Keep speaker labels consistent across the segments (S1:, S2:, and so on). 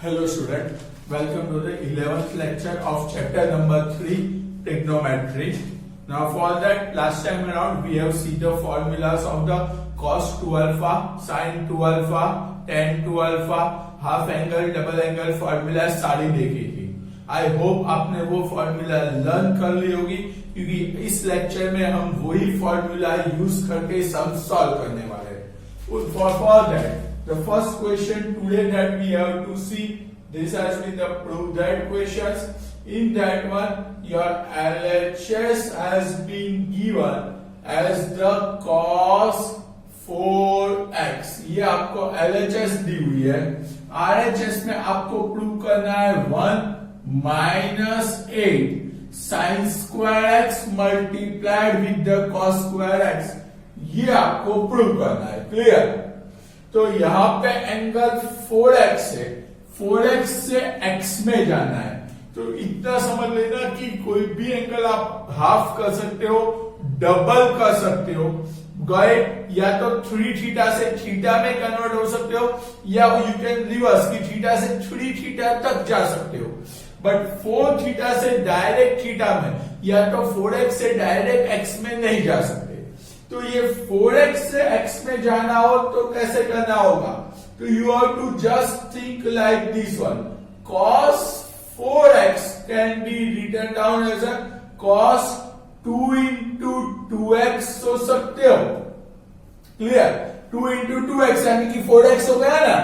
S1: Hello student, welcome to the 11th lecture of chapter number 3 trigonometry. Now for that, last time around we have seen the formulas of the cos 2 alpha, sin 2 alpha, tan 2 alpha, half angle, double angle formula सारी देखी थी. I hope आपने वो formula learn कर ली होगी क्योंकि इस lecture में हम वही फॉर्मूला यूज करके सम सॉल्व करने वाले हैं. For that, the first question today that we have to see, this has been the proof that questions. In that one, your LHS has been given as the cos 4x. ये आपको LHS दी हुई है. RHS में आपको prove करना है 1 minus 8 sin square x multiplied with the cos square x. ये आपको प्रूव करना है. क्लियर? तो यहां पे एंगल 4x है, 4x से x में जाना है. तो इतना समझ लेना कि कोई भी एंगल आप हाफ कर सकते हो, डबल कर सकते हो. गए या तो 3 थीटा से थीटा में कन्वर्ट हो सकते हो या यू कैन रिवर्स कि थीटा से 3 थीटा तक जा सकते हो. बट 4 थीटा से डायरेक्ट थीटा में या तो 4x से डायरेक्ट x में नहीं जा सकते. तो ये 4x से x में जाना हो तो कैसे करना होगा? तो you have to just think like this one. cos 4x can be written down as a cos 2 into 2x हो सकते हो. क्लियर? 2 into 2x यानी कि 4x हो गया ना.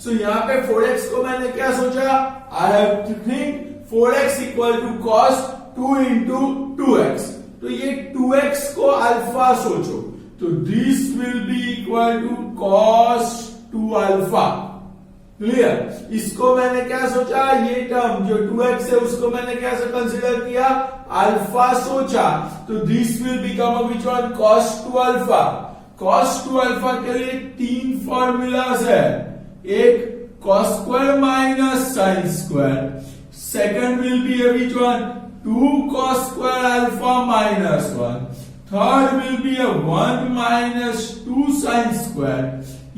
S1: सो यहां पे 4x को मैंने क्या सोचा? I have to think 4x equal to cos 2 into 2x. तो ये 2x को अल्फा सोचो. तो this will be equal to cos 2 alpha. Clear? इसको मैंने क्या सोचा? ये टर्म जो 2x है उसको मैंने कैसे कंसीडर किया? अल्फा सोचा. तो this will become which one? cos 2 alpha. cos 2 alpha के लिए 3 फॉर्मूलाज है. एक cos square minus sin square. Second will be which one? 2 cos square alpha minus 1. Third will be a 1 minus 2 sin square.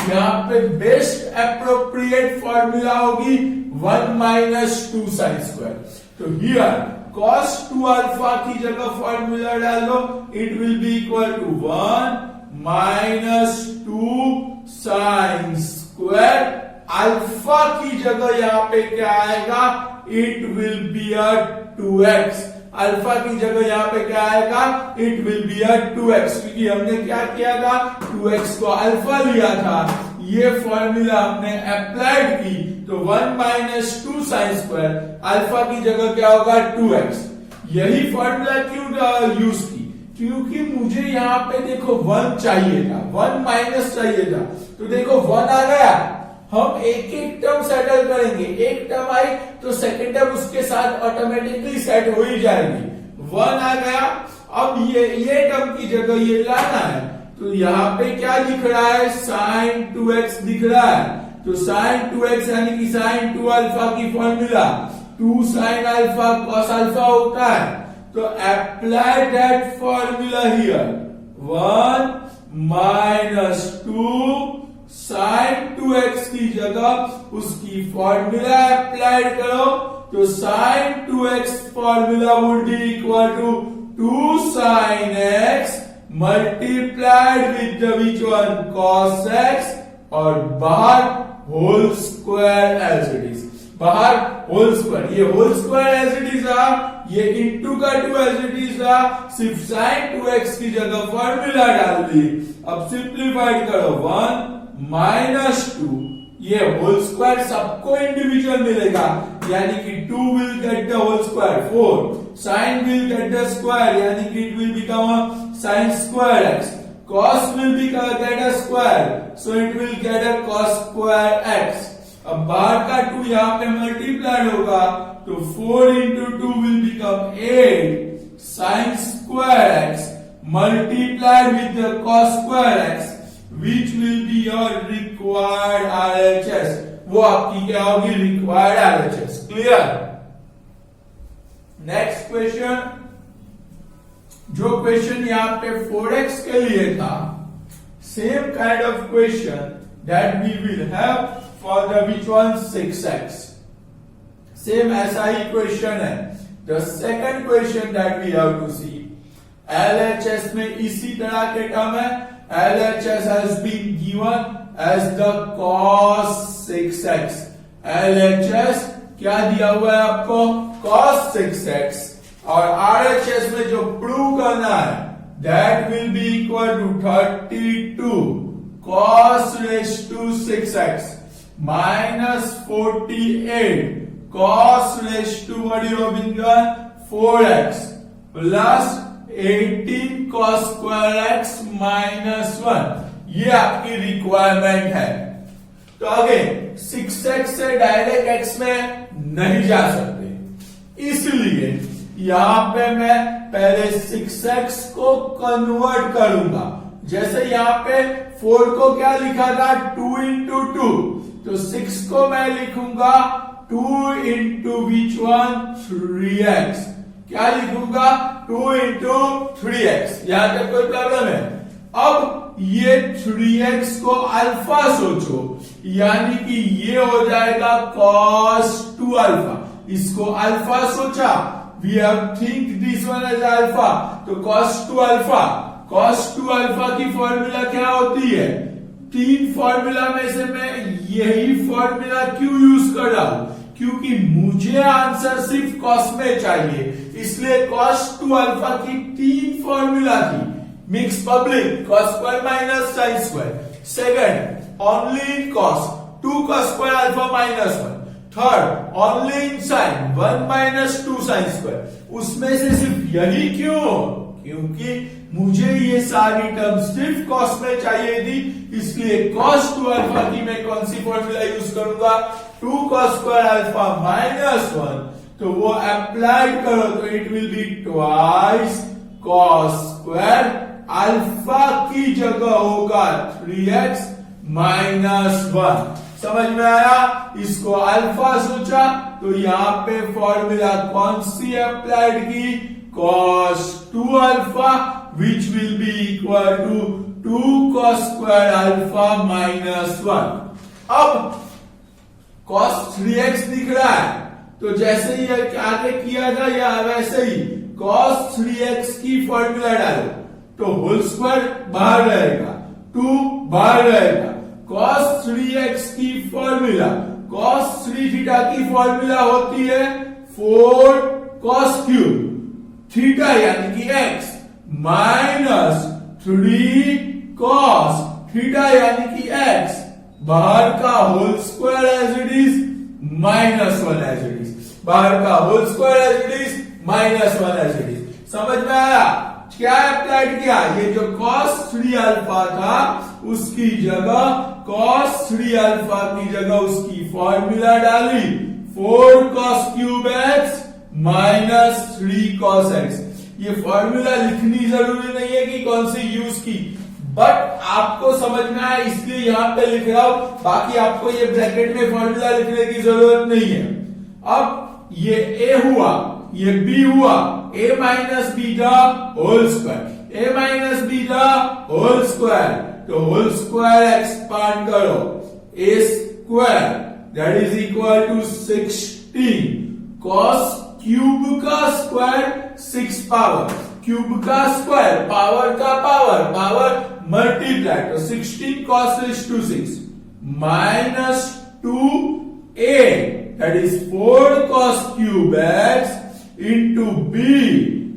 S1: यहाँ पे best appropriate formula होगी 1 minus 2 sin square. तो here cos 2 alpha की जगह formula डाल दो. It will be equal to 1 minus 2 sin square. Alpha की जगह यहाँ पे क्या आएगा? It will be a 2x. Alpha की जगह यहाँ पे क्या आएगा? It will be a 2x. क्योंकि हमने क्या किया था? 2x को अल्फा लिया था. ये फॉर्मूला हमने अप्लाइड की तो 1 minus 2 sin स्क्वायर. अल्फा की जगह क्या होगा? 2x. यही फॉर्मूला क्यों यूज की? क्योंकि मुझे यहाँ पे देखो 1 चाहिए था, 1 माइनस चाहिए था. तो देखो 1 आ गया. हम एक एक टर्म सेटल करेंगे. एक टर्म आई तो सेकंड टर्म उसके साथ ऑटोमेटिकली सेट हो ही जाएगी. 1 आ गया. अब ये टर्म की जगह ये लाना है. तो यहाँ पे क्या दिख रहा है? sin 2x दिख रहा है. तो sin 2x यानी कि sin 2 अल्फा की formula 2 sin alpha cos alpha होता है. तो apply that formula here. 1 minus 2 sin 2x की जगह उसकी फॉर्मूला अप्लाइड करो. तो sin 2x formula would be equal to 2 sin x multiplied with the which one? cos x. और बाहर whole square as it is. बाहर होल स्क्वायर. ये whole square as it is रहा, ये इंटू का 2 as it is रहा. सिर्फ sin 2x की जगह फॉर्मूला डाल दी. अब सिंप्लीफाइड करो. 1 माइनस 2. ये होल स्क्वायर सबको इंडिविजुअल मिलेगा यानी कि 2 will get the whole square 4. Sine will get the square यानी कि it will become a sine square x. cos will be get a square so it will get a cos square x. अब बाहर का 2 यहां पे multiplied होगा तो 4 into 2 will become 8 sign square x multiplied with the cos square x. Which will be your required RHS. वो आपकी क्या होगी? Required RHS. Clear? Next question. जो क्वेश्चन यहाँ पे 4x के लिए था, same kind of question that we will have for the which one 6x. Same ऐसा ही क्वेश्चन है। The second question that we have to see, LHS में इसी तरह के टर्म है। LHS has been given as the cos 6x। LHS क्या दिया हुआ है आपको? cos 6x। और RHS में जो प्रूव करना है that will be equal to 32 cos raised to 6x minus 48 cos raised to what you have been given 4x plus 18 cos square x minus 1। ये आपकी रिक्वायरमेंट है। तो आगे 6x से डायरेक्ट x में नहीं जा सकते, इसलिए यहां पे मैं पहले 6x को कन्वर्ट करूंगा। जैसे यहां पे 4 को क्या लिखा था? 2 into 2, तो 6 को मैं लिखूंगा 2 into which one? 3x। क्या लिखूंगा? 2 into 3x। यहां तक कोई प्रॉब्लम है? अब ये 3x को अल्फा सोचो, यानी कि ये हो जाएगा cos 2 अल्फा। इसको अल्फा सोचा, we have think this one as alpha, तो cos 2 अल्फा। cos 2 अल्फा की फॉर्मूला क्या होती है? 3 फॉर्मूला में से मैं यही फॉर्मूला क्यों यूज कर रहा हूं? क्योंकि मुझे आंसर सिर्फ cos में चाहिए, इसलिए cos 2 अल्फा की 3 फॉर्मूला थी। Mix public cos square minus sine square. Second only in cos 2 cos square alpha minus 1। Third only in sine 1 minus 2 sine square. उसमें से सिर्फ यही क्यों? क्योंकि मुझे ये सारी टर्म सिर्फ cos में चाहिए थी, इसलिए cos 2 अल्फा की मैं कौन सी फॉर्मूला यूज करूंगा? 2 cos स्क्वायर अल्फा माइनस 1। तो वो अप्लाइड करो तो it will be twice cos square alpha की जगह होगा 3x माइनस 1। समझ में आया? इसको अल्फा सोचा तो यहां पे फॉर्मूला कौन सी अप्लाइड की? cos 2 alpha which will be equal to 2 cos square alpha minus 1। अब cos 3x दिख रहा है, तो जैसे ही आगे किया था या वैसे ही cos 3x की फॉर्मूला डालो तो होल स्क्वायर बाहर रहेगा, 2 बाहर रहेगा। cos 3x की फॉर्मूला, cos 3 थीटा की फॉर्मूला होती है 4 cos क्यूब थीटा यानी कि x माइनस 3 cos थीटा यानी कि x, बाहर का whole square as it is minus 1 as it is, बाहर का whole square as it is minus 1 as it is. समझ में आया? क्या अप्लाइड किया? ये जो cos 3 अल्फा था उसकी जगह cos 3 अल्फा की जगह उसकी फॉर्मूला डाली 4 cos cube x minus 3 cos x। ये फॉर्मूला लिखनी जरूरी नहीं है कि कौन सी यूज की, बट आपको समझ में आया इसलिए यहां पे लिख रहा हूं, बाकी आपको ये ब्रैकेट में फॉर्मूला लिखने की जरूरत नहीं है। अब ये a हुआ, ये b हुआ, a minus beta whole square, a minus beta whole square, तो होल स्क्वायर एक्सपांड करो, a square that is equal to 16 cos cube का स्क्वायर 6 पावर, क्यूब का स्क्वायर पावर का पावर, पावर मल्टीप्लाई, तो 16 cos raise to 6 minus 2a that is 4 cos cube x into b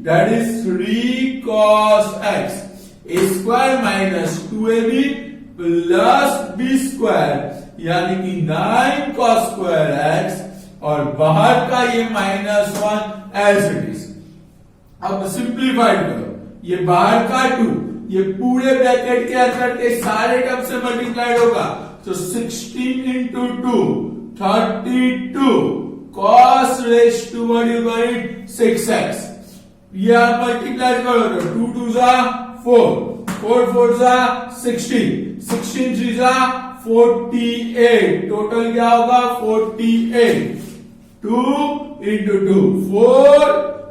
S1: that is 3 cos x, a square minus 2ab plus b square यानी कि 9 cos square x और बाहर का ये minus 1 as it is. अब simplified करो, ये बाहर का 2 ये पूरे ब्रैकेट के अंदर के सारे टर्म से मल्टीप्लाइड होगा, तो 16 into 2 32 cos raise to what you got it 6x। ये आप मल्टीप्लाई करो तो 2 2 जा 4, 4 4 जा 16, 16 3 जा 48, टोटल क्या होगा 48, 2 into 2 4,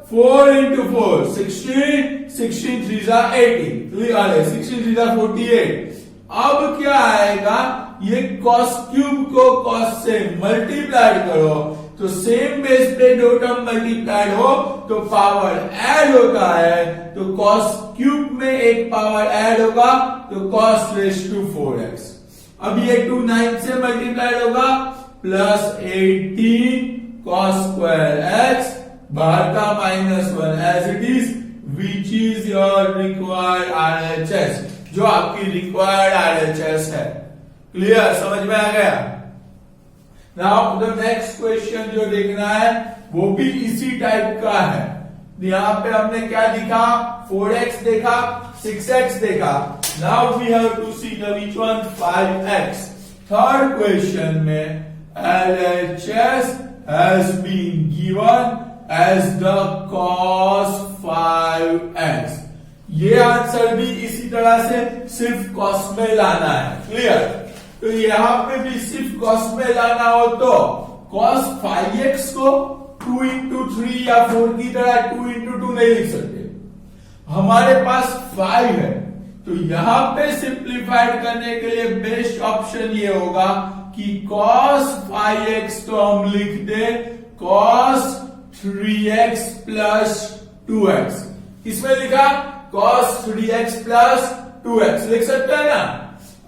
S1: 4 into 4 16, 16 3 जा 18, 16 3 जा 48। अब क्या आएगा, ये cos क्यूब को cos से मल्टीप्लाई करो तो सेम बेस पे दो टर्म मल्टीप्लाइड हो तो पावर ऐड होता है, तो cos क्यूब में एक पावर ऐड होगा तो cos रेज टू 4x। अब ये 2 9 से मल्टीप्लाइड होगा प्लस 18 cos स्क्वायर x, बाहर का -1 as it is, which is your required RHS, जो आपकी रिक्वायर्ड RHS है। क्लियर, समझ में आ गया? नाउ द नेक्स्ट क्वेश्चन जो देखना है वो भी इसी टाइप का है। यहां पे हमने क्या दिखा, 4x देखा, 6x देखा। Now we have to see the which one, 5x। Third question में LHS has been given as the cos 5x। ये आंसर भी इसी तरह से सिर्फ cos में लाना है। क्लियर? तो यहां पे भी सिर्फ cos में लाना हो तो cos 5x को 2 into 3 या 4 की तरह 2 into 2 नहीं लिख सकते, हमारे पास 5 है। तो यहां पे सिंप्लीफाइड करने के लिए बेस्ट ऑप्शन ये होगा कि cos 5x तो हम लिख दे cos 3x plus 2x। किसमें लिखा, cos 3x plus 2x लिख सकते हैं ना।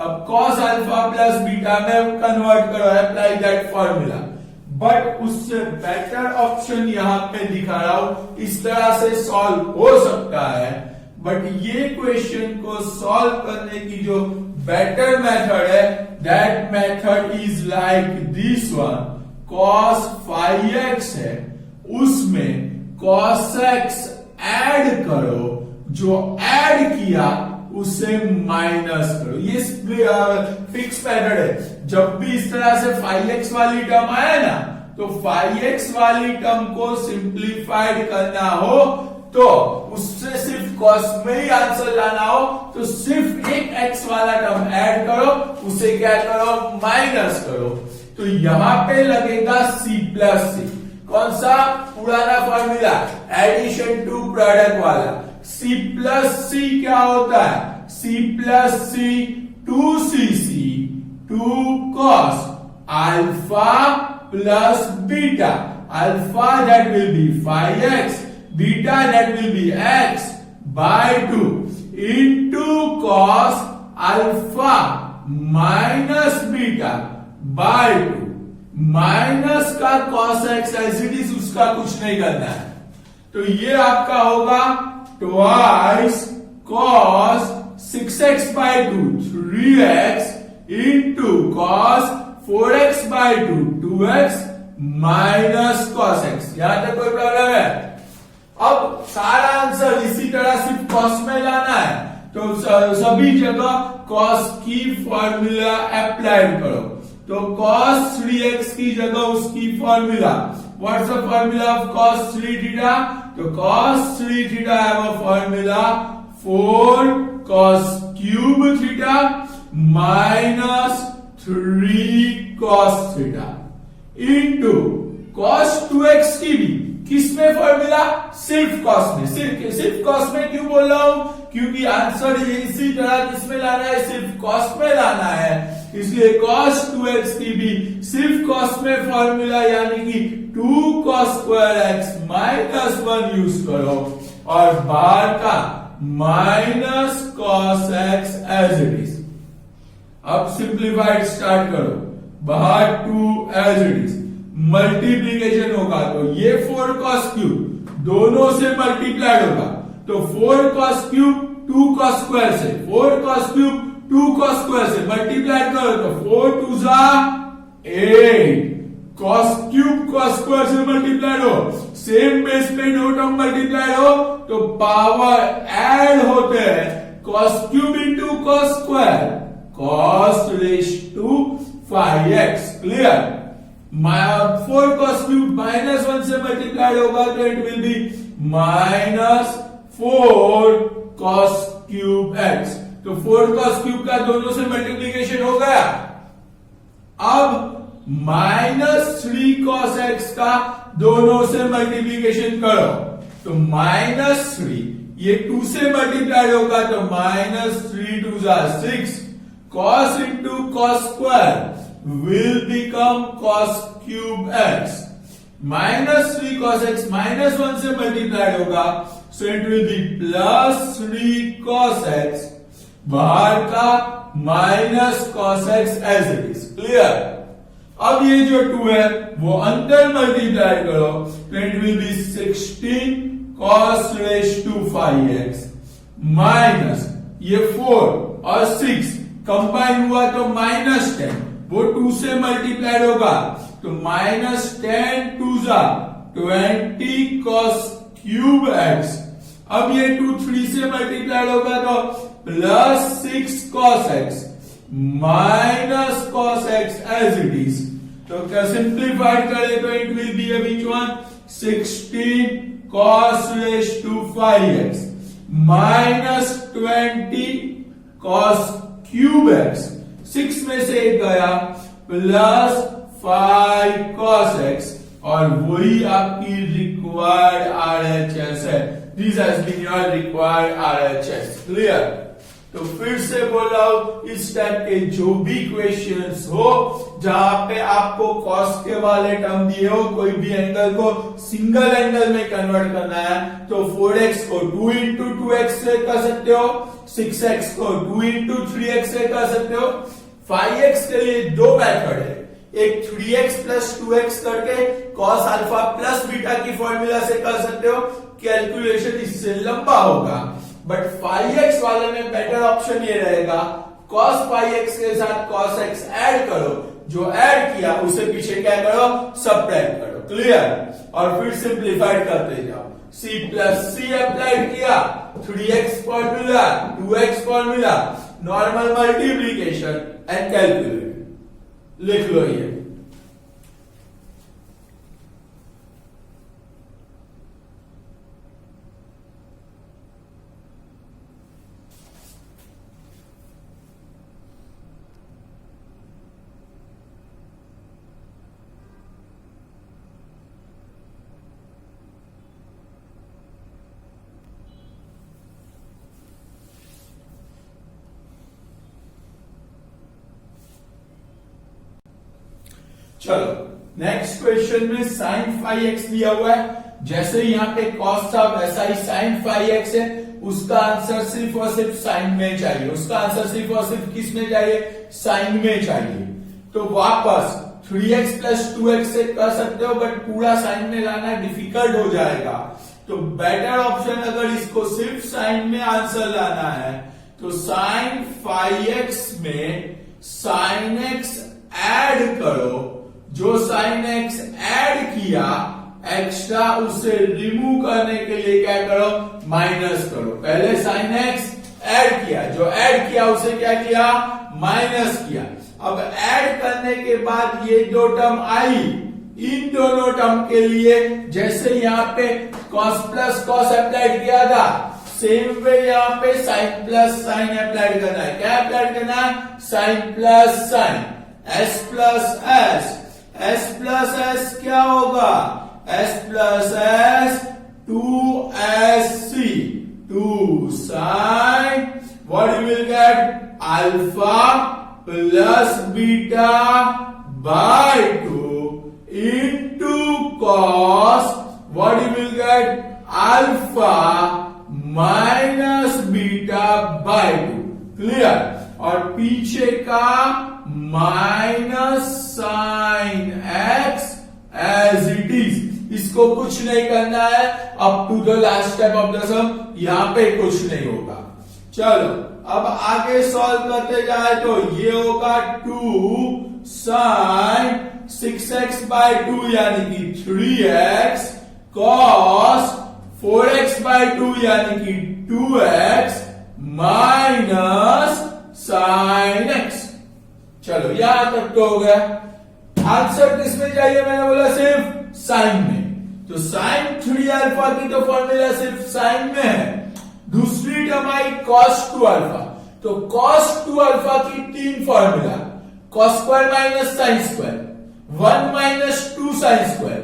S1: अब cos अल्फा प्लस बीटा में कन्वर्ट करो, अप्लाई दैट फॉर्मूला। बट उससे बेटर ऑप्शन यहां पे दिखा रहा हूं, इस तरह से सॉल्व हो सकता है। बट ये क्वेश्चन को सॉल्व करने की जो बेटर मेथड है, that method is like this one. cos 5x है, उसमें cos x ऐड करो, जो ऐड किया उसे माइनस करो। ये फिक्स मेथड है। जब भी इस तरह से 5x वाली टर्म आए ना, तो 5x वाली टर्म को सिंप्लीफाइड करना हो तो उससे सिर्फ cos में ही आंसर लाना हो तो सिर्फ एक x वाला टर्म ऐड करो, उसे क्या करो, माइनस करो। तो यहां पे लगेगा c प्लस सी। कौन सा, पुराना फॉर्मूला, एडिशन टू प्रोडक्ट वाला। c प्लस सी क्या होता है, c plus C 2cc 2 cos alpha plus beta. Alpha that will be 5x, beta that will be x by 2 into cos alpha minus beta by 2। Minus का cos x as it is, उसका कुछ नहीं करना है। तो ये आपका होगा twice cos 6x by 2 3x into cos 4x by 2 2x minus cos x। यहां तक कोई प्रॉब्लम है? अब सारा आंसर इसी तरह सिर्फ cos में लाना है, तो सभी जगह cos की फॉर्मूला अप्लाइड करो। तो cos 3x की जगह उसकी formula, what's the formula of cos 3 theta? तो cos 3 theta have a formula 4 cos cube theta minus 3 cos theta into cos 2x की भी किसमें फॉर्मूला, सिर्फ cos में। सिर्फ cos में क्यों बोल रहा हूं, क्योंकि आंसर इसी तरह किसमें लाना है, सिर्फ cos में लाना है, इसलिए cos 2x की भी सिर्फ cos में फॉर्मूला यानी कि 2 cos square x minus 1 use करो और बाहर का minus cos x as it is. अब सिंप्लीफाइड स्टार्ट करो, बाहर 2 एज इट इज, मल्टीप्लीकेशन होगा तो ये 4 cos क्यूब दोनों से मल्टीप्लाइड होगा, तो 4 cos क्यूब 2 cos स्क्वायर से, 4 cos क्यूब 2 cos स्क्वायर से मल्टीप्लाइड करो तो 4 2 जा 8 cos क्यूब cos स्क्वायर से मल्टीप्लाइड हो, सेम बेस पे दो टर्म मल्टीप्लाइड हो तो पावर ऐड होते हैं, cos cube into cos square, cos raise to 5x। Clear? 4 cos cube minus 1 से मल्टीप्लाइड होगा तो it will be minus 4 cos cube x। तो 4 cos क्यूब का दोनों से मल्टीप्लीकेशन हो गया। अब माइनस 3 cos x का दोनों से मल्टीप्लीकेशन करो तो माइनस 3, ये 2 से मल्टीप्लाइड होगा तो माइनस 3 2 जा 6 cos into cos square will become cos cube x minus 3 cos x minus 1 से मल्टीप्लाइड होगा, so it will be plus 3 cos x, बाहर का minus cos x as it is. Clear? अब ये जो 2 है वो अंदर मल्टीप्लाई करो, तो it will B 16 cos raised to 5x minus ये 4 और 6 कंबाइन हुआ तो माइनस 10, वो 2 से मल्टीप्लाइड होगा तो माइनस 10 2 जा 20 cos क्यूब x। अब ये 2 3 से मल्टीप्लाइड होगा तो plus 6 cos x minus cos x as it is. तो क्या सिंप्लीफाइड करें तो it will be which one 16 cos raised to 5x minus 20 cos cube x। 6 में से 1 गया प्लस 5 cos x और वही आपकी रिक्वायर्ड RHS है। This has been your required RHS। Clear? तो फिर से बोल रहा हूं, इस टाइप के जो भी क्वेश्चंस हो जहां पे आपको cos के वाले टर्म दिए हो, कोई भी एंगल को सिंगल एंगल में कन्वर्ट करना है, तो 4x को 2 इंटू 2x से कर सकते हो, 6x को 2 इंटू 3x से कर सकते हो। 5x के लिए 2 मेथड है, एक 3x प्लस 2x करके cos अल्फा प्लस बीटा की फॉर्मूला से कर सकते हो, कैलकुलेशन इससे लंबा होगा, बट 5x वाले में बेटर ऑप्शन ये रहेगा, cos 5x के साथ cos x ऐड करो, जो ऐड किया उसे पीछे क्या करो, सबट्रैक्ट करो। क्लियर? और फिर सिंप्लीफाइड करते जाओ, c प्लस c अप्लाइड किया, 3x formula 2x formula, normal multiplication and calculate. लिख लो ये। चलो नेक्स्ट क्वेश्चन में sin 5x दिया हुआ है, जैसे यहाँ पे cos था वैसा ही sin 5x है, उसका आंसर सिर्फ और सिर्फ साइन में चाहिए, उसका आंसर सिर्फ और सिर्फ किस में चाहिए, साइन में चाहिए। तो वापस 3x प्लस 2x से कर सकते हो, बट पूरा साइन में लाना डिफिकल्ट हो जाएगा। तो बेटर ऑप्शन अगर इसको सिर्फ साइन में आंसर लाना है तो sin 5x में sin x ऐड करो, जो sin x ऐड किया एक्स्ट्रा उसे रिमूव करने के लिए क्या करो, माइनस करो। पहले sin x ऐड किया, जो ऐड किया उसे क्या किया, माइनस किया। अब ऐड करने के बाद ये 2 टर्म आई, इन दोनों टर्म के लिए जैसे यहाँ पे cos प्लस cos अप्लाइड किया था, सेम वे यहाँ पे sin प्लस sin अप्लाइड करना है। क्या अप्लाइड करना है, sin plus sin, s plus s, s plus s क्या होगा, s plus s 2sc, 2 sin, what you will get, alpha plus beta by 2 into cos, what you will get, alpha minus beta by 2। Clear? और पीछे का minus sign x as it is, इसको कुछ नहीं करना है up to the last step of the sum, यहां पे कुछ नहीं होगा। चलो अब आगे सॉल्व करते जाए तो ये होगा 2 साइन 6x बाय 2 यानी कि 3x cos 4x बाय 2 यानी कि 2x माइनस साइन x। चलो यहां तक तो हो गया। आंसर किसमें चाहिए, मैंने बोला सिर्फ साइन में, तो साइन 3 अल्फा की तो फॉर्मूला सिर्फ साइन में है। दूसरी टर्म आई cos 2 अल्फा, तो cos 2 अल्फा की 3 formula, cos square minus sine square, 1 minus 2 sine square,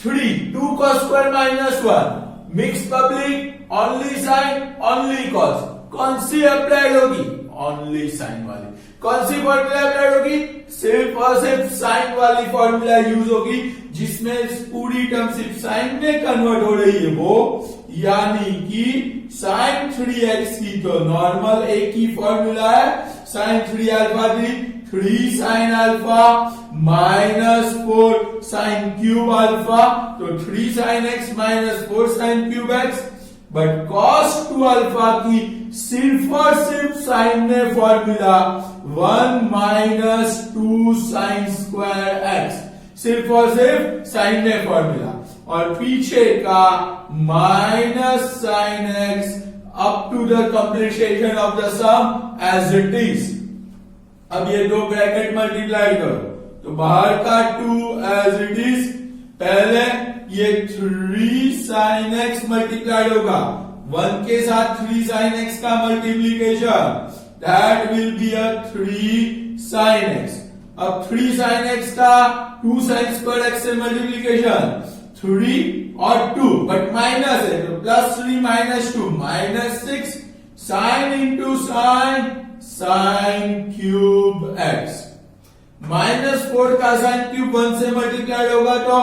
S1: 3 2 cos square minus 1, mix public only sine only cos, कौन सी अप्लाइड होगी, ओनली साइन वाली। कौन सी फॉर्मूला अप्लाई होगी? सिर्फ और सिर्फ साइन वाली फॉर्मूला यूज होगी, जिसमें पूरी टर्म सिर्फ साइन में कन्वर्ट हो रही है वो, यानी कि साइन 3x की तो नॉर्मल एक ही फॉर्मूला है, sine 3 alpha 3 sine alpha minus 4 sine cube alpha, तो 3 sine x minus 4 sine cube x. But cos 2 alpha की सिर्फ और सिर्फ साइन में formula 1 minus 2 sine square x, सिर्फ और सिर्फ साइन में फॉर्मूला, और पीछे का minus sine x up to the completion of the sum as it is. अब ये दो ब्रैकेट मल्टीप्लाई करो तो बाहर का 2 एज इट इज, पहले ये 3 साइन एक्स मल्टीप्लाइड होगा 1 के साथ 3 साइन एक्स का multiplication, that will be a 3 sine x. अब 3 साइन एक्स का 2 साइन स्क्वायर एक्स से मल्टीप्लीकेशन 3 और 2, बट माइनस है तो plus 3 minus 2 minus 6 sine into sine sign cube x. Minus 4 का साइन क्यूब 1 से मल्टीप्लाइड होगा तो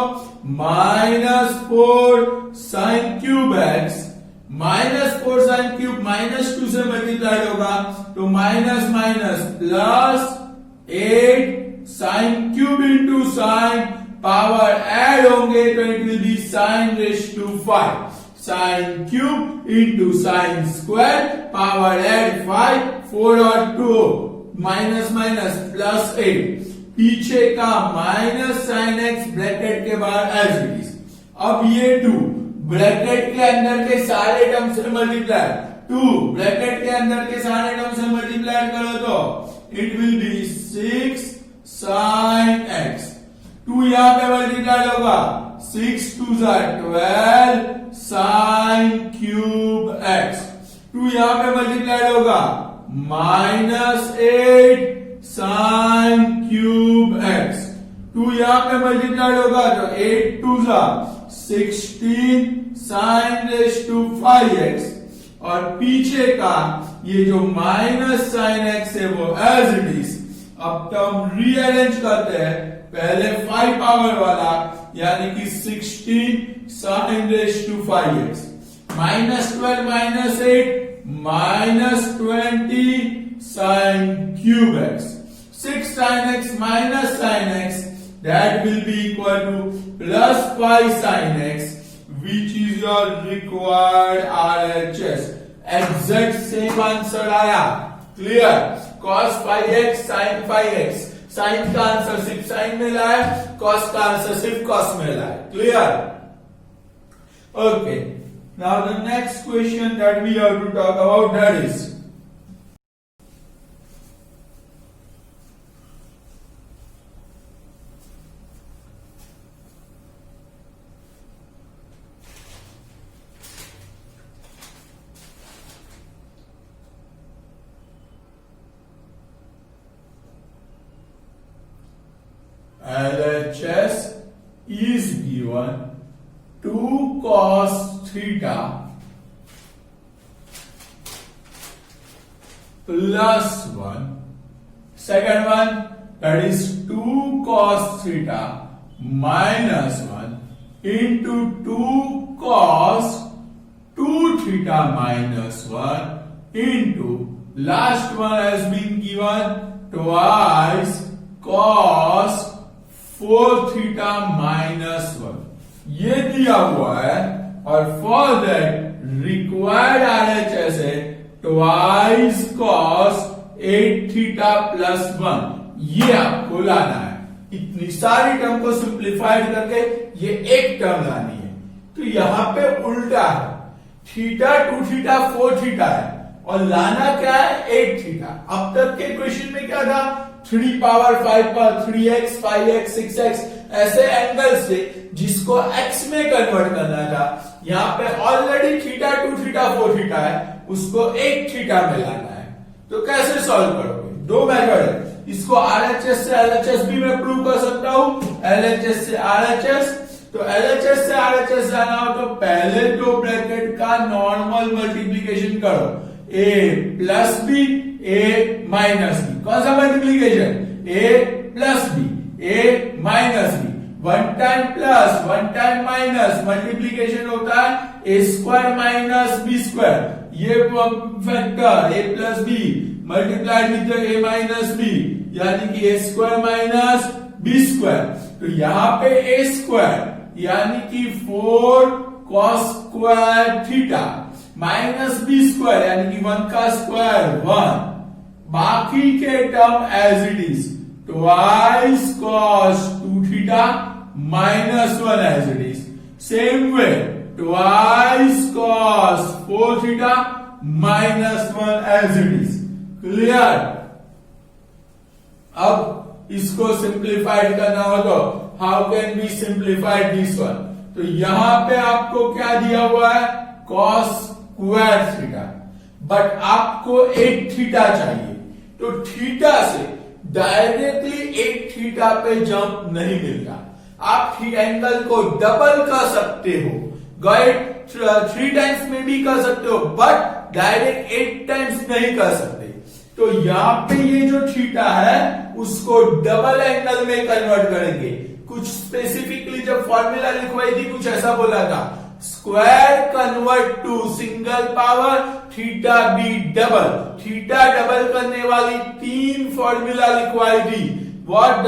S1: minus 4 sine cube x, minus 4 sine cube minus 2 से मल्टीप्लाइड होगा तो minus minus plus 8 sine cube into sine, power add होंगे तो it will be sine raise to 5 sine cube into sine square, power add 5 4 और 2 minus minus plus 8, पीछे का minus sine x bracket के बाहर एज इट इज। अब ये 2 bracket के अंदर के सारे टर्म से मल्टीप्लाई, 2 ब्रैकेट के अंदर के सारे टर्म से मल्टीप्लाई करो तो it will B 6 sine x, 2 यहां पे मल्टीप्लाई होगा 6 2 12 साइन क्यूब एक्स, 2 यहां पे मल्टीप्लाई होगा माइनस 8 साइन क्यूब एक्स, 2 यहां पे मल्टीप्लाइड होगा तो 8 2 16 साइन रेज टू 5x, और पीछे का ये जो माइनस साइन एक्स है वो एज इट इज। अब तो हम रीअरेंज करते हैं, पहले 5 पावर वाला यानी कि 16 sine raise to 5x, minus 12 minus 8 minus 20 sine cube x, 6 sine x minus sine x, that will be equal to plus 5 sin x, which is your required RHS. Exact same answer आया, clear? cos 5x sin 5x, sin का answer सिर्फ sin में लाए, cos का answer सिर्फ cos में लाए, clear? Okay. Now the next question that we have to talk about, that is LHS is given 2 cos theta plus 1. Second one, that is 2 cos theta minus 1 into 2 cos 2 theta minus 1 into last one has been given twice cos 4 theta minus 1, ये दिया हुआ है, और for that required RHS है twice cos 8 theta plus 1, ये आपको लाना है। इतनी सारी टर्म को सिंप्लीफाइड करके ये एक टर्म लानी है, तो यहां पे उल्टा है, थीटा 2 थीटा 4 थीटा है और लाना क्या है 8 थीटा। अब तक के क्वेश्चन में क्या था, 3 पावर 5 पर 3x 5x 6x ऐसे एंगल से जिसको x में कन्वर्ट करना था, यहाँ पे ऑलरेडी थीटा 2 थीटा 4 थीटा है, उसको 8 थीटा में लाना है। तो कैसे सॉल्व करोगे, दो मेथड है, इसको RHS से LHS भी मैं प्रूव कर सकता हूं, LHS से RHS। तो LHS से RHS जाना हो तो पहले दो ब्रैकेट का नॉर्मल मल्टीप्लीकेशन करो, a plus B, A minus B. कौन सा multiplication? A plus B, A minus B. One time plus one time minus multiplication होता है A square minus B square. ये factor A plus B multiplied with A minus B, यानी कि A square minus B square. तो यहां पे A square यानी कि 4 cos square theta minus B square यानी कि 1 का स्क्वायर 1, बाकी के term as it is twice cos 2 theta minus 1 as it is. Same way twice cos 4 theta minus 1 as it is. Clear? अब इसको सिंप्लीफाइड करना हो तो how can be simplified this one? तो यहां पे आपको क्या दिया हुआ है? cos स्क्वायर थीटा, बट आपको एक थीटा चाहिए, तो थीटा से डायरेक्टली एक थीटा पे जंप नहीं मिलता। आप एंगल को डबल कर सकते हो, गाइड 3 टाइम्स में भी कर सकते हो, बट डायरेक्ट 8 टाइम्स नहीं कर सकते। तो यहां पे ये जो थीटा है उसको डबल एंगल में कन्वर्ट करेंगे। कुछ स्पेसिफिकली जब फॉर्मूला लिखवाई थी कुछ ऐसा बोला था, square convert to single power theta be double. Theta double करने वाली 3 फॉर्मूला लिखवाई थी। व्हाट द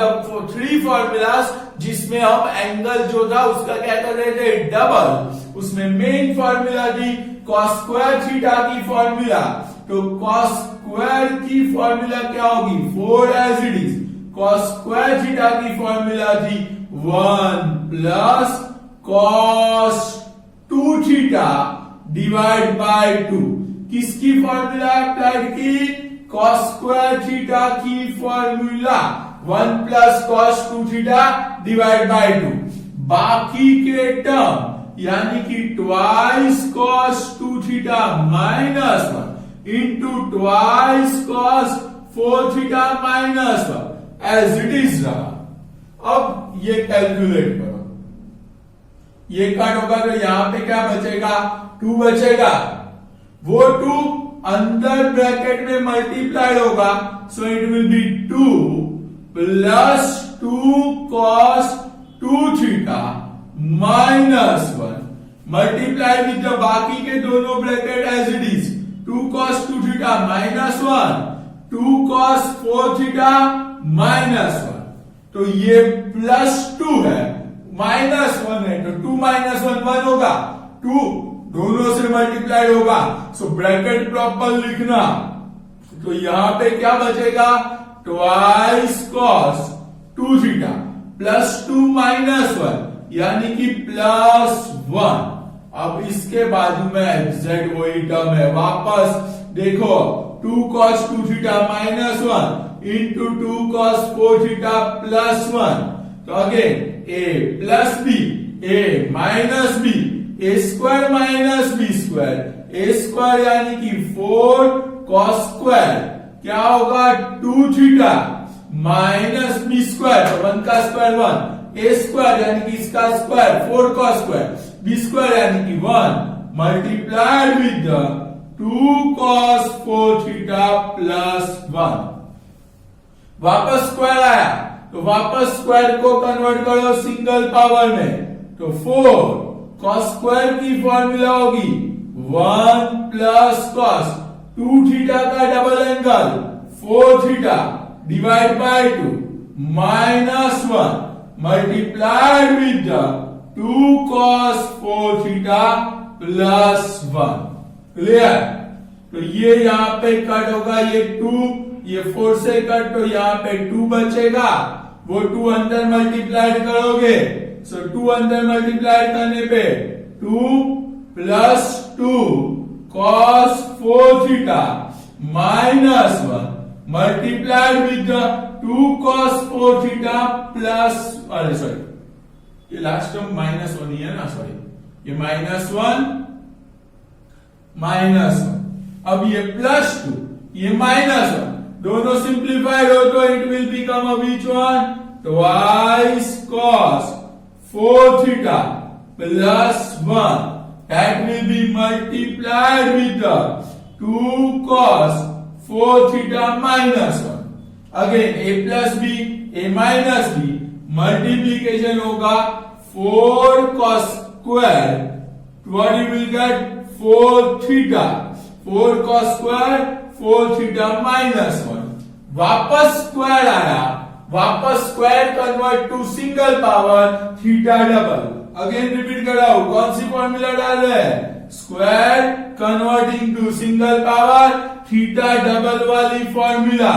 S1: 3 फॉर्मूलाज जिसमें हम एंगल जो था उसका क्या कर रहे थे? डबल। उसमें मेन फॉर्मूला थी cos स्क्वायर थीटा की फॉर्मूला। तो cos स्क्वायर की फॉर्मूला क्या होगी? 4 as it is. cos square theta की फॉर्मूला थी 1 plus cos 2 theta divide by 2। किसकी फॉर्मूला अप्लाइड की? cos स्क्वायर थीटा की formula 1 plus cos 2 theta divide by 2। बाकी के टर्म यानी कि twice cos 2 theta minus 1 into twice cos 4 theta minus 1 as it is रहा। अब ये कैलकुलेट करो, ये कट होगा तो यहां पे क्या बचेगा? 2 बचेगा। वो 2 अंदर ब्रैकेट में मल्टीप्लाइड होगा, so it will be 2 plus 2 cos 2 theta minus 1 multiplied with the बाकी के दोनों bracket as it is. 2 cos 2 theta minus 1, 2 cos 4 theta minus 1। तो ये प्लस 2 है, माइनस 1 है, तो 2 माइनस 1 1 होगा। 2 दोनों से मल्टीप्लाइड होगा, सो ब्रैकेट प्रॉपर लिखना। तो यहां पे क्या बचेगा? Twice cos 2 theta plus 2 minus 1 यानी कि प्लस 1। अब इसके बाजू में एग्जैक्ट वही टर्म है, वापस देखो 2 cos 2 theta minus 1 into 2 cos 4 theta plus 1। तो again A plus B, A minus B, A square minus B square, A square यानी कि 4 cos स्क्वायर क्या होगा? 2 थीटा माइनस बी स्क्वायर, 1 का स्क्वायर 1, ए स्क्वायर यानी कि इसका square 4 cos square, B square यानी कि 1 multiplied with 2 cos 4 theta plus 1। वापस स्क्वायर आया तो वापस स्क्वायर को कन्वर्ट करो सिंगल पावर में, तो 4 cos स्क्वायर की फॉर्मूला होगी 1 प्लस cos 2 थीटा का double angle 4 theta divide by 2 minus 1 multiplied with 2 cos 4 theta plus 1। Clear? तो ये यहां पे कट होगा, ये 2 ये 4 से कट, तो यहां पे 2 बचेगा, वो 2 अंदर मल्टीप्लाइड करोगे, सो 2 अंदर मल्टीप्लाइड करने पे 2 plus 2 cos 4 theta minus 1 multiplied with 2 cos 4 theta plus, अरे सॉरी ये लास्ट टर्म माइनस 1 ही है ना, सॉरी ये माइनस 1 माइनस 1। अब ये प्लस 2 ये माइनस 1, दोनों सिंप्लीफाइड हो तो it will become which one? Twice cos 4 theta plus 1 that will be multiplied with 2 cos 4 theta minus 1. Again a plus b, a minus b, multiplication होगा 4 cos square. What you will get? 4 theta. 4 cos square, 4 theta minus 1. वापस square आया, वापस square convert to single power theta double. Again repeat कर रहा हूं, कौन सी formula डाल रहे हैं? Square converting to single power theta double वाली फॉर्मूला.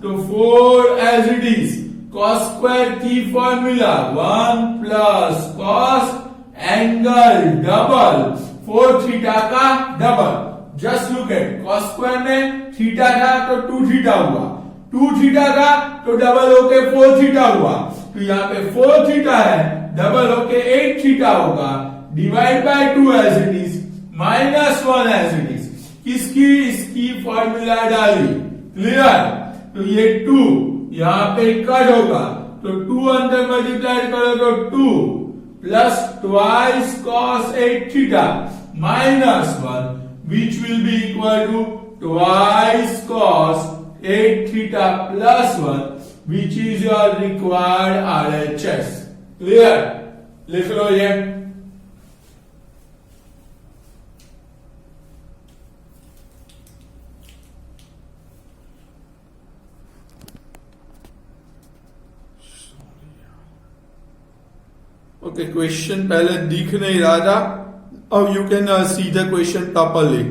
S1: तो 4 as it is. Cos square की formula 1 plus cos angle double 4 theta का double. Just look at, cos square में थीटा था तो 2 थीटा हुआ, 2 थीटा का तो डबल होके 4 थीटा हुआ. तो यहाँ पे 4 थीटा है, डबल होके 8 थीटा होगा. Divide by 2 as it is, minus 1 as it is. किसकी? इसकी फॉर्मूला डाली. क्लियर? तो ये 2 यहाँ पे कट होगा, तो 2 अंदर मल्टीप्लाई करो तो 2 plus twice cos 8 theta minus 1, which will be equal to twice cos 8 theta plus 1, which is your required RHS. Clear? लिख लो ये. ओके, क्वेश्चन पहले दिख नहीं रहा था, अब you can see the question properly.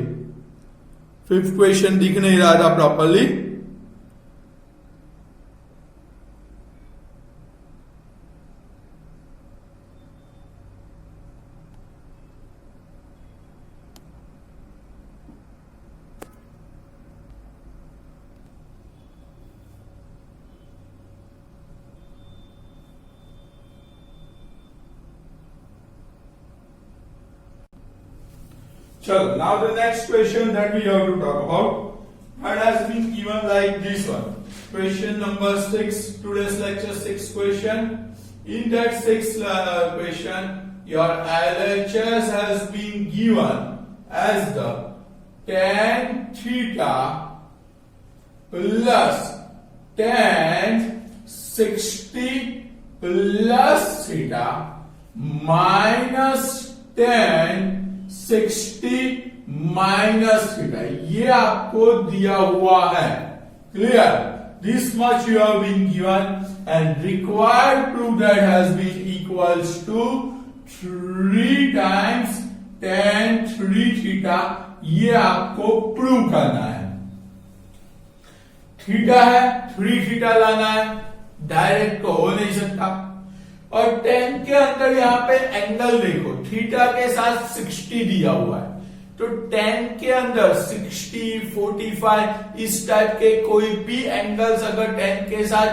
S1: 5th question दिख नहीं रहा था properly. Chalo, now the next question that we have to talk about, that has been given like this one. Question number 6, today's lecture 6 question. In that 6th question, your LHS has been given as the tan theta plus tan 60 plus theta minus tan 60 minus theta. ये आपको दिया हुआ है. Clear? This much you have been given and required proof that has been equals to 3 times tan 3 theta. ये आपको prove करना है. Theta है, 3 थीटा लाना है. डायरेक्ट तो हो नहीं सकता. और tan के अंदर यहां पे एंगल देखो, थीटा के साथ 60 दिया हुआ है. तो tan के अंदर 60, 45 इस टाइप के कोई भी एंगल्स अगर tan के साथ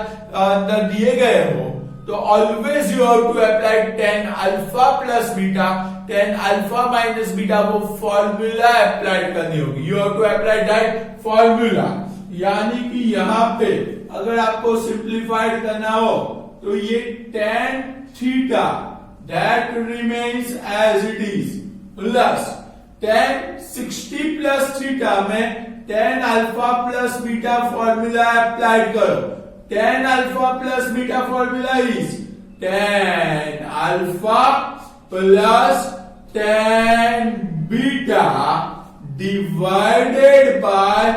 S1: अंदर दिए गए हो तो always you have to apply tan alpha plus beta, tan alpha minus beta, वो फॉर्मूला अप्लाई करनी होगी. You have to apply that formula. यानी कि यहां पे अगर आपको सिंप्लीफाइड करना हो तो ये tan theta that remains as it is plus tan 60 plus theta में tan alpha plus beta formula applied करो. tan alpha plus beta formula is tan alpha plus tan beta divided by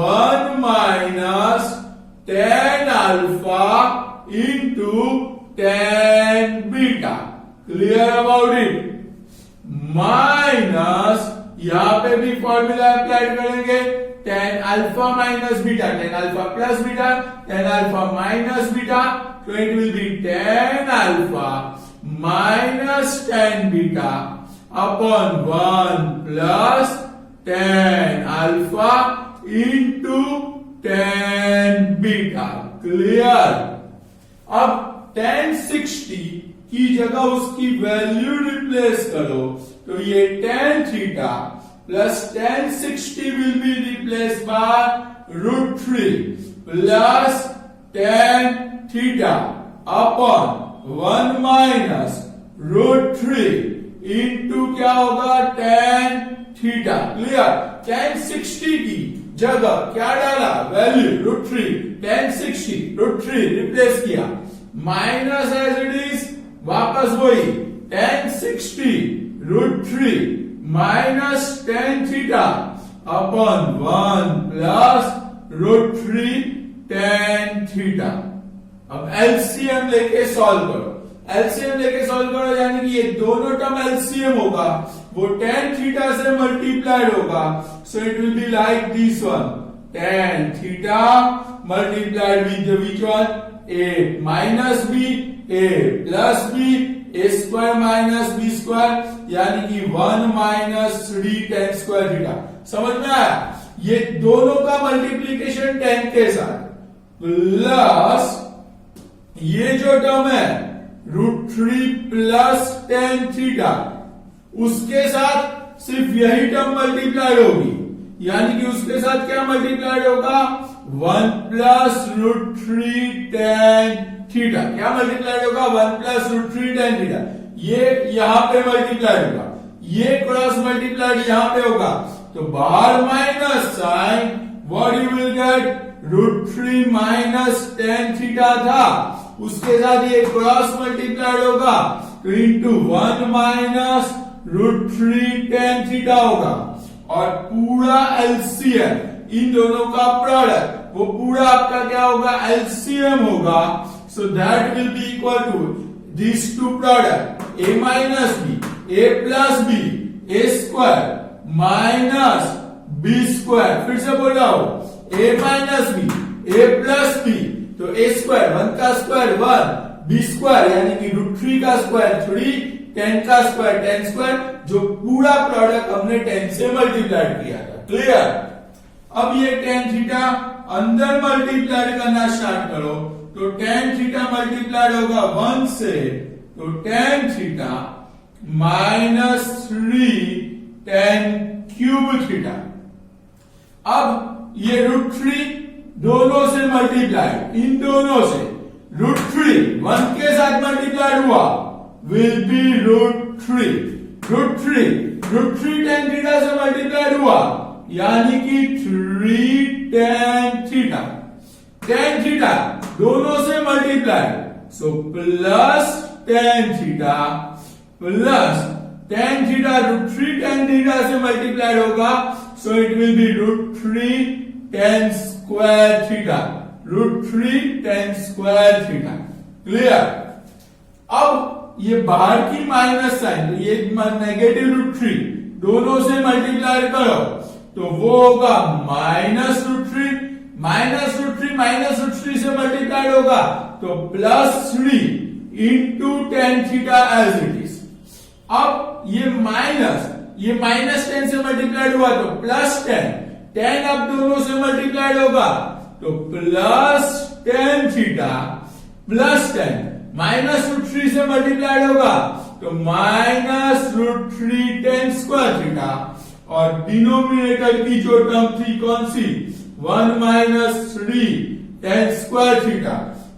S1: 1 minus tan alpha into tan beta. Clear about it? Minus यहां पे भी formula apply करेंगे tan alpha minus beta, tan alpha plus beta, tan alpha minus beta. तो it will B tan alpha minus tan beta upon 1 plus tan alpha into tan beta. Clear? अब tan 60 की जगह उसकी value replace करो तो ये tan theta plus tan 60 will be replace by √3 plus tan theta upon 1 minus √3 into क्या होगा tan theta. Clear? tan 60 की जगह क्या डाला, वैल्यू √3 tan 60 √3 रिप्लेस किया, माइनस एज इट इज वापस वही tan 60 √3 minus tan theta upon 1 plus √3 tan theta. अब एलसीएम लेके सॉल्व करो, एलसीएम लेके सॉल्व करो यानी कि ये दोनों टर्म एलसीएम होगा, वो tan थीटा से मल्टीप्लाइड होगा, so it will be like this one, tan theta multiplied with which one, a minus b a plus b a square minus b square यानी कि 1 माइनस 3 tan स्क्वायर थीटा। समझ में आया? ये दोनों का मल्टीप्लीकेशन tan के साथ प्लस ये जो टर्म है √3 प्लस tan थीटा उसके साथ सिर्फ यही टर्म मल्टीप्लाइड होगी, यानी कि उसके साथ क्या मल्टीप्लाइड होगा, 1 प्लस √3 tan थीटा। क्या मल्टीप्लाइड होगा, 1 प्लस √3 tan थीटा। ये यहां पे मल्टीप्लाइड होगा, ये क्रॉस मल्टीप्लाइड यहां पे होगा, तो बाहर minus sine, what you will get, √3 minus tan theta था, उसके साथ ये क्रॉस मल्टीप्लाइड होगा तो इंटू 1 माइनस √3 tan थीटा होगा, और पूरा एलसीएम इन दोनों का प्रोडक्ट वो पूरा आपका क्या होगा, एलसीएम होगा, so that will be equal to this two product a minus B a plus B a square minus b square. फिर से बोल रहा हूं, a minus B a plus B तो a स्क्वायर 1 का स्क्वायर 1 b स्क्वायर यानी कि √3 का स्क्वायर 3 tan का स्क्वायर tan स्क्वायर, जो पूरा प्रोडक्ट हमने tan से मल्टीप्लाइड किया था। क्लियर? अब ये tan थीटा अंदर मल्टीप्लाइड करना स्टार्ट करो तो tan थीटा मल्टीप्लाइड होगा 1 से, तो tan theta minus 3 tan cube theta. अब ये √3 दोनों से मल्टीप्लाइड, इन दोनों से √3 1 के साथ मल्टीप्लाइड हुआ will be √3 tan थीटा से मल्टीप्लाइड हुआ यानी कि 3 tan थीटा दोनों से multiplied, so plus tan theta plus tan theta √3 tan theta से मल्टीप्लाइड होगा, so it will B √3 tan square theta, √3 tan square theta. Clear? अब ये बाहर की माइनस साइन, तो ये नेगेटिव √3 दोनों से मल्टीप्लाई करो तो वो होगा माइनस √3 से मल्टीप्लाई होगा तो plus 3 into tan theta as it is. अब ये माइनस 10 से मल्टीप्लाइड हुआ तो प्लस 10 अब दोनों से मल्टीप्लाइड होगा तो plus tan theta plus 10 minus √3 से मल्टीप्लाइड होगा तो माइनस √3 tan स्क्वायर थीटा, और डिनोमिनेटर की जो टर्म थी कौन सी, 1 माइनस 3 tan स्क्वायर थीटा,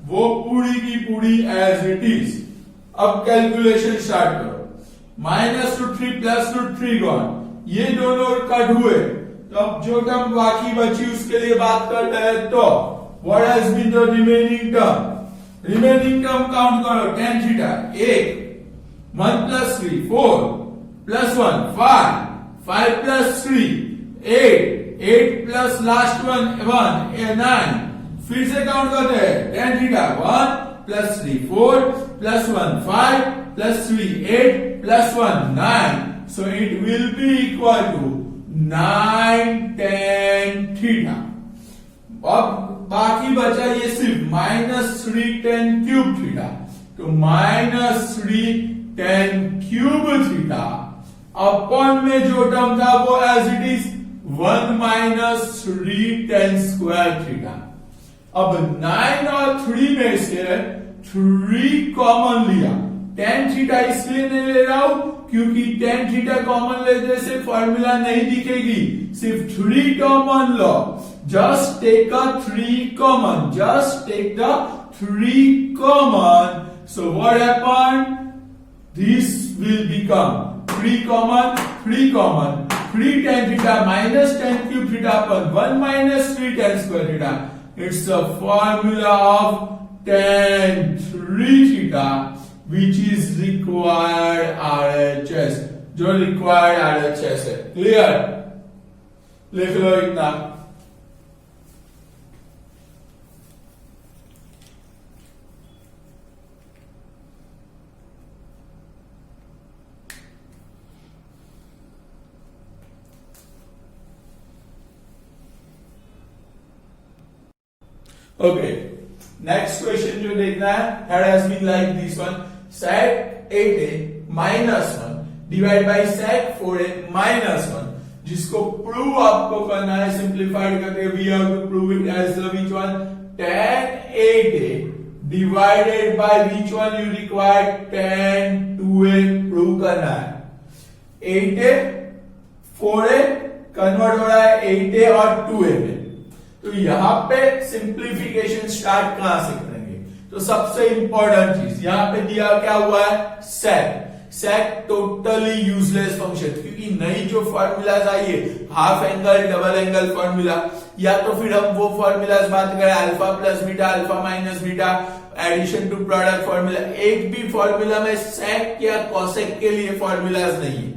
S1: वो पूरी की पूरी एज इट इज। अब कैलकुलेशन स्टार्ट करो, माइनस √3 प्लस √3 गॉन, ये दोनों कट हुए, तो अब जो टर्म बाकी बची उसके लिए बात करते हैं, तो what has been the remaining term, remaining term count करो, tan theta 1 plus 3 4 plus 1 5 plus 3 8 plus last 1 9, फिर से काउंट करते हैं, tan theta 1 plus 3 4 plus 1 5 plus 3 8 plus 1 9, so it will be equal to 9 tan theta. अब बाकी बचा ये सिर्फ माइनस 3 tan क्यूब थीटा, तो minus 3 tan cube theta upon में जो टर्म था वो as it is 1 minus 3 tan square theta. अब 9 और 3 में से 3 कॉमन लिया, tan थीटा इसलिए नहीं ले रहा हूं क्योंकि tan थीटा कॉमन लेने से फॉर्मूला नहीं दिखेगी, सिर्फ 3 common low, just take a 3 common, so what happened, this will become 3 common 3 tan theta minus tan cube theta upon 1 minus 3 tan square theta. It's the formula of tan 3 theta which is required RHS, जो required RHS है. Clear? लिख लो इतना. Okay, next question जो देखना है, that has been like this one, sec 8a minus 1 divided by sec 4a minus 1, जिसको prove आपको करना है, सिंप्लीफाइड करके we have to prove it as the which one, tan 8a divided by which one you require, tan 2a prove करना है. 8a 4a convert हो रहा है 8a और 2a में. तो यहां पे सिंप्लीफिकेशन स्टार्ट कहां से करेंगे? तो सबसे इंपॉर्टेंट चीज यहां पे दिया क्या हुआ है, sec. Sec totally useless function, क्योंकि नई जो फॉर्मूलाज आई है, half angle double angle formula, या तो फिर हम वो फॉर्मूलाज बात करें alpha plus beta, alpha minus beta, addition to product formula, एक भी फॉर्मूला में सेक या कॉसेक के लिए फॉर्मूलाज नहीं है.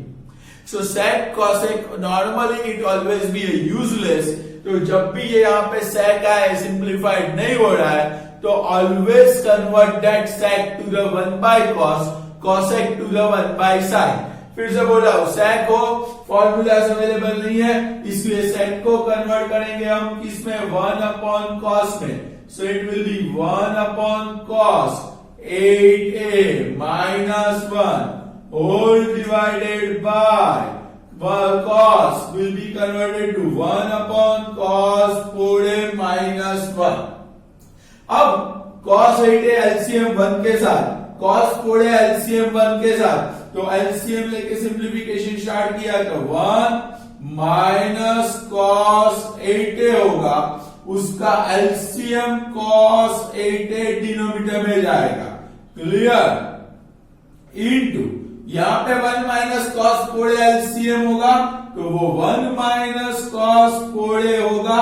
S1: So sec cosec normally it always be useless. तो जब भी ये यहाँ पे sec आए, सिंप्लीफाइड नहीं हो रहा है, तो always convert that sec to the 1 by cos, cosec to the 1 by sin. फिर से बोल रहा हूं, sec हो, फॉर्मूलाज अवेलेबल नहीं है, इसलिए sec को कन्वर्ट करेंगे हम किसमें, 1 अपॉन cos में. सो it will B 1 upon cos 8a minus 1 whole divided by cos will be converted to 1 upon cos 4a minus 1. अब cos 8a LCM 1 के साथ, cos 4a LCM 1 के साथ, तो LCM लेके सिंप्लीफिकेशन स्टार्ट किया तो 1 माइनस cos 8a होगा, उसका LCM cos 8a डिनोमिनेटर में जाएगा. क्लियर? इनटू यहां पे 1 माइनस cos 4a LCM होगा, तो वो 1 माइनस cos 4a होगा,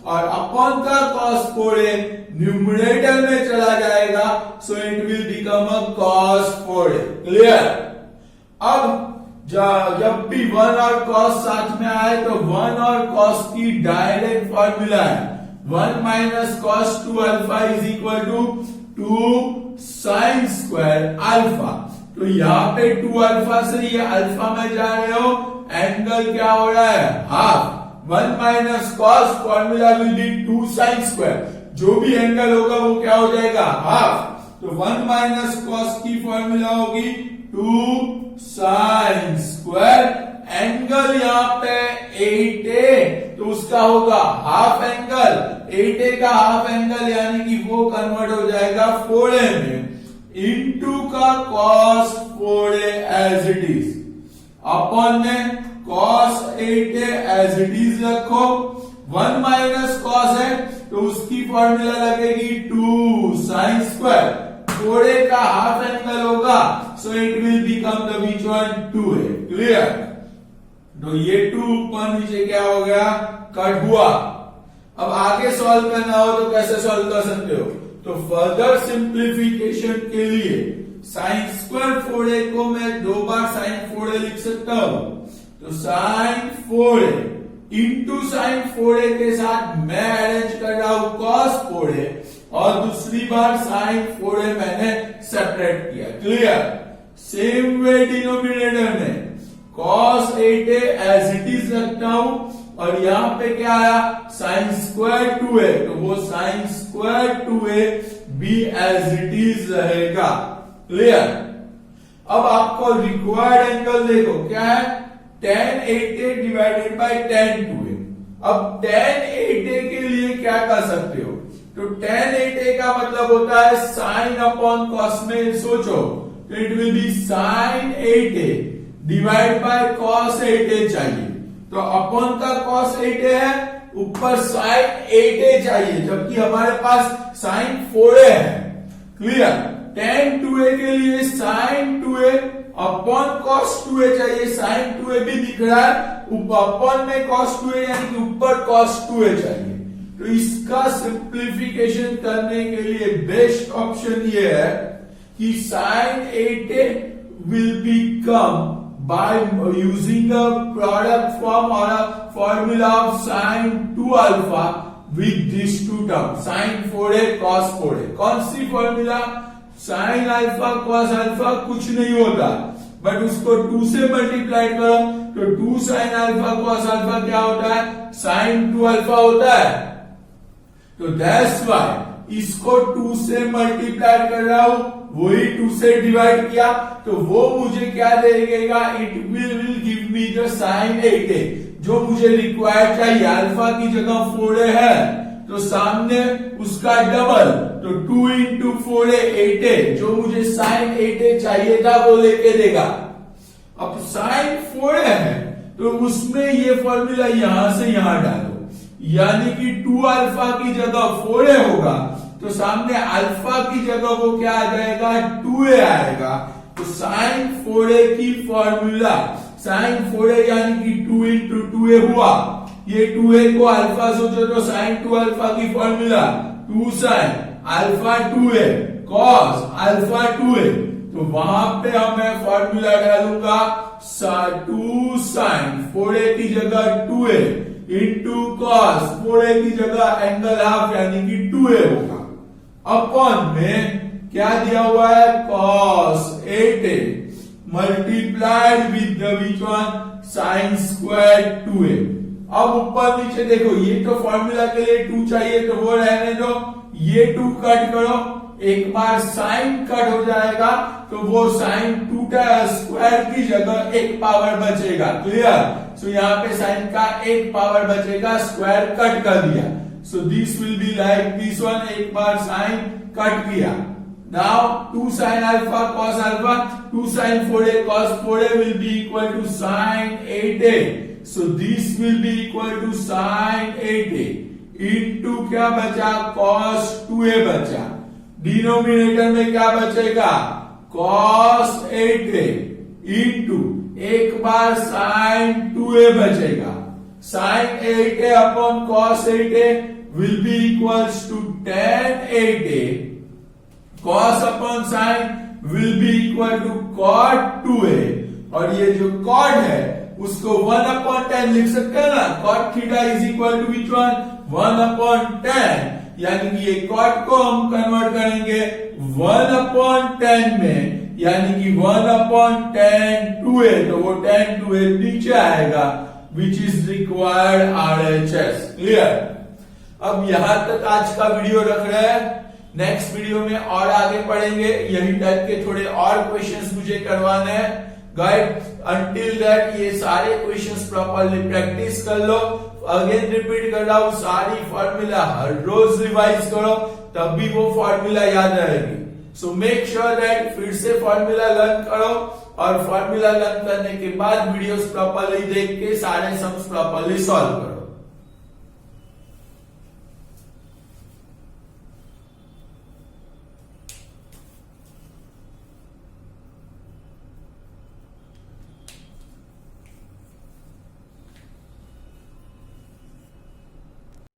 S1: और अपॉन का cos 4a न्यूमरेटर में चला जाएगा. सो it will become a cos 4a. Clear? अब जब भी 1 और cos साथ में आए तो 1 और cos की डायरेक्ट फॉर्मूला है. 1 minus cos 2 alpha is equal to 2 sine square alpha. तो यहां पे 2 अल्फा से ये अल्फा में जा रहे हो, एंगल क्या हो रहा है, half. 1 minus cos formula will be 2 sine square, जो भी एंगल होगा वो क्या हो जाएगा, हाफ. तो 1 माइनस कॉस की फॉर्मूला होगी 2 साइन स्क्वायर. एंगल यहां पे 8a, तो उसका होगा हाफ एंगल. 8a का हाफ एंगल यानी कि वो कन्वर्ट हो जाएगा 4a में, इंटू का cos 4a as it is, upon में cos 8a as it is रखो. 1 माइनस cos है तो उसकी फॉर्मूला लगेगी 2 साइन स्क्वायर. 4a का हाफ एंगल होगा, so it will become the which one, 2a. Clear? तो ये 2 ऊपर नीचे क्या हो गया, कट हुआ. अब आगे सॉल्व करना हो तो कैसे सॉल्व कर सकते हो? तो फर्दर सिंप्लीफिकेशन के लिए साइन स्क्वायर 4a को मैं 2 बार साइन 4a लिख सकता हूं. तो sign 4a into sine 4a के साथ मैं अरेंज कर रहा हूं cos 4a, और दूसरी बार साइन 4a मैंने सेपरेट किया. क्लियर? सेम वे डिनोमिनेटर में cos 8a as it is रखता हूं, और यहां पे क्या आया, साइन स्क्वायर 2a, तो वो साइन स्क्वायर 2a भी एज इट इज रहेगा. क्लियर? अब आपको रिक्वायर्ड एंगल देखो क्या है, tan 8a divided by tan 2a. अब tan 8a के लिए क्या कर सकते हो, तो tan 8a का मतलब होता है साइन अपॉन कॉस में सोचो, तो it will be sine 8a divide by cos 8a चाहिए, तो अपॉन का cos 8a है, ऊपर sin 8a चाहिए, जबकि हमारे पास sin 4a है. क्लियर? tan 2a के लिए sin 2a upon cos 2a चाहिए, sin 2a भी दिख रहा है, अपॉन में cos 2a यानी कि ऊपर cos 2a चाहिए। तो इसका सिंप्लीफिकेशन करने के लिए बेस्ट ऑप्शन ये है कि sin 8a will become by using a product form or a formula of sin 2 alpha with these two terms, sin 4a cos 4a। कौन सी formula? sin alpha cos alpha कुछ नहीं होता, बट उसको 2 से मल्टीप्लाई करो तो 2 sin अल्फा cos अल्फा क्या होता है? sin 2 अल्फा होता है। तो दैट्स व्हाई इसको 2 से मल्टीप्लाई कर रहा हूं, वही 2 से डिवाइड किया तो वो मुझे क्या देगा? It will give me the sin 8a जो मुझे रिक्वायर्ड चाहिए। अल्फा की जगह 4a है तो सामने उसका डबल, तो 2 इंटू 4a 8a जो मुझे sin 8a चाहिए था वो लेके देगा। अब sin 4a है तो उसमें ये फॉर्मूला यहां से यहां डालो, यानी कि 2 अल्फा की जगह 4a होगा तो सामने अल्फा की जगह वो क्या आ जाएगा? 2a आएगा। तो sin 4a की फॉर्मूला sin 4a यानी कि 2 इंटू 2a हुआ, ये 2a को अल्फा सोचो तो sin 2 अल्फा की formula 2 sin alpha 2a cos alpha 2a। तो वहां पे मैं फॉर्मूला डालूंगा 2 sin 4a की जगह 2a इंटू cos 4a की जगह एंगल हाफ यानी कि 2a होगा, अपॉन में क्या दिया हुआ है? cos 8a multiplied with the which one? sin square 2a। अब ऊपर नीचे देखो, ये तो फॉर्मूला के लिए 2 चाहिए तो वो रहने दो, ये 2 कट करो, एक बार sin कट हो जाएगा तो वो sin 2 स्क्वायर की जगह 1 पावर बचेगा। क्लियर? सो यहाँ पे sin का 1 पावर बचेगा, स्क्वायर कट कर दिया। So this will be like this one, एक बार sin कट किया। Now 2 sin alpha cos alpha, 2 sin 4a cos 4a will be equal to sin 8a। So this will be equal to sin 8a into क्या बचा? cos 2a बचा। Denominator में क्या बचेगा? cos 8a into एक बार sin 2a बचेगा। sin 8a upon cos 8a will be equals to tan 8a, cos upon sin will be equal to cot 2a, और ये जो cot है उसको 1 upon tan लिख सकते हैं ना, cot theta is equal to which one? 1 upon tan, यानी कि ये cot को हम कन्वर्ट करेंगे 1 upon tan में, यानी कि 1 upon tan 2a, तो वो tan 2a नीचे आएगा which is required RHS। Clear? अब यहां तक आज का वीडियो रख रहे हैं, नेक्स्ट वीडियो में और आगे पढ़ेंगे, यही टाइप के थोड़े और क्वेश्चंस मुझे करवाने हैं। गाइड अंटिल दैट ये सारे क्वेश्चंस प्रॉपरली प्रैक्टिस कर लो। अगेन रिपीट कर रहा हूं, सारी फॉर्मूला हर रोज रिवाइज करो, तब भी वो फॉर्मूला याद रहेगी। सो मेक श्योर दैट फिर से फॉर्मूला लर्न करो, और फॉर्मूला लर्न करने के बाद वीडियोस प्रॉपरली देख के सारे सम्स प्रॉपरली सॉल्व करो।